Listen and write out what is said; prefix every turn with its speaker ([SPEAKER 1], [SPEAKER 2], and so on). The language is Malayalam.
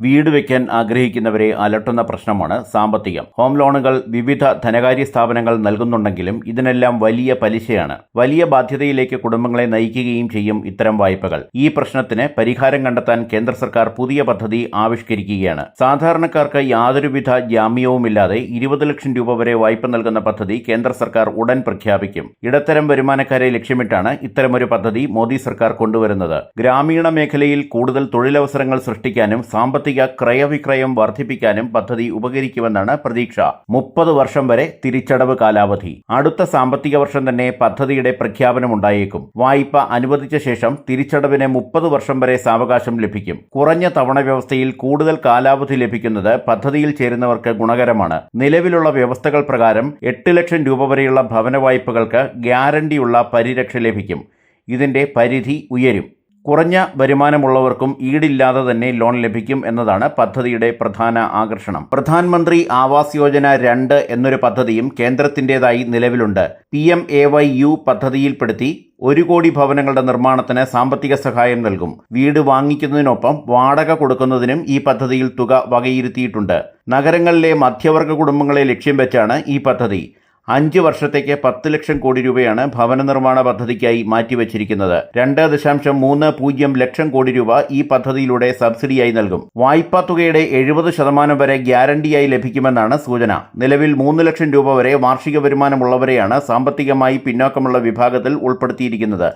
[SPEAKER 1] വീട് വയ്ക്കാൻ ആഗ്രഹിക്കുന്നവരെ അലട്ടുന്ന പ്രശ്നമാണ് സാമ്പത്തികം. ഹോം ലോണുകൾ വിവിധ ധനകാര്യ സ്ഥാപനങ്ങൾ നൽകുന്നുണ്ടെങ്കിലും ഇതിനെല്ലാം വലിയ പലിശയാണ്. വലിയ ബാധ്യതയിലേക്ക് കുടുംബങ്ങളെ നയിക്കുകയും ചെയ്യും ഇത്തരം വായ്പകൾ. ഈ പ്രശ്നത്തിന് പരിഹാരം കണ്ടെത്താൻ കേന്ദ്ര സർക്കാർ പുതിയ പദ്ധതി ആവിഷ്കരിക്കുകയാണ്. സാധാരണക്കാർക്ക് യാതൊരുവിധ ജാമ്യവുമില്ലാതെ 20 ലക്ഷം രൂപ വരെ വായ്പ നൽകുന്ന പദ്ധതി കേന്ദ്ര സർക്കാർ ഉടൻ പ്രഖ്യാപിക്കും. ഇടത്തരം വരുമാനക്കാരെ ലക്ഷ്യമിട്ടാണ് ഇത്തരമൊരു പദ്ധതി മോദി സർക്കാർ കൊണ്ടുവരുന്നത്. ഗ്രാമീണ മേഖലയിൽ കൂടുതൽ തൊഴിലവസരങ്ങൾ സൃഷ്ടിക്കാനും സാമ്പത്തിക ക്രയവിക്രയം വർദ്ധിപ്പിക്കാനും പദ്ധതി ഉപകരിക്കുമെന്നാണ് പ്രതീക്ഷ. 30 വർഷം വരെ തിരിച്ചടവ് കാലാവധി. അടുത്ത സാമ്പത്തിക വർഷം തന്നെ പദ്ധതിയുടെ പ്രഖ്യാപനമുണ്ടായേക്കും. വായ്പ അനുവദിച്ച ശേഷം തിരിച്ചടവിന് 30 വർഷം വരെ സാവകാശം ലഭിക്കും. കുറഞ്ഞ തവണ വ്യവസ്ഥയിൽ കൂടുതൽ കാലാവധി ലഭിക്കുന്നത് പദ്ധതിയിൽ ചേരുന്നവർക്ക് ഗുണകരമാണ്. നിലവിലുള്ള വ്യവസ്ഥകൾ പ്രകാരം 8 ലക്ഷം രൂപ വരെയുള്ള ഭവന വായ്പകൾക്ക് ഗ്യാരണ്ടിയുള്ള പരിരക്ഷ ലഭിക്കും. ഇതിന്റെ പരിധി ഉയരും. കുറഞ്ഞ വരുമാനമുള്ളവർക്കും ഈടില്ലാതെ തന്നെ ലോൺ ലഭിക്കും എന്നതാണ് പദ്ധതിയുടെ പ്രധാന ആകർഷണം. പ്രധാനമന്ത്രി ആവാസ് യോജന 2 എന്നൊരു പദ്ധതിയും കേന്ദ്രത്തിൻ്റെതായി നിലവിലുണ്ട്. PMAYU പദ്ധതിയിൽപ്പെടുത്തി 1 കോടി ഭവനങ്ങളുടെ നിർമ്മാണത്തിന് സാമ്പത്തിക സഹായം നൽകും. വീട് വാങ്ങിക്കുന്നതിനൊപ്പം വാടക കൊടുക്കുന്നതിനും ഈ പദ്ധതിയിൽ തുക വകയിരുത്തിയിട്ടുണ്ട്. നഗരങ്ങളിലെ മധ്യവർഗ കുടുംബങ്ങളെ ലക്ഷ്യം വെച്ചാണ് ഈ പദ്ധതി. 5 വർഷത്തേക്ക് 10 ലക്ഷം കോടി രൂപയാണ് ഭവന നിർമ്മാണ പദ്ധതിക്കായി മാറ്റിവെച്ചിരിക്കുന്നത്. 2.30 ലക്ഷം കോടി രൂപ ഈ പദ്ധതിയിലൂടെ സബ്സിഡിയായി നൽകും. വായ്പാ തുകയുടെ 70% വരെ ഗ്യാരണ്ടിയായി ലഭിക്കുമെന്നാണ് സൂചന. നിലവിൽ 3 ലക്ഷം രൂപ വരെ വാർഷിക വരുമാനമുള്ളവരെയാണ് സാമ്പത്തികമായി പിന്നോക്കമുള്ള വിഭാഗത്തിൽ ഉൾപ്പെടുത്തിയിരിക്കുന്നത്.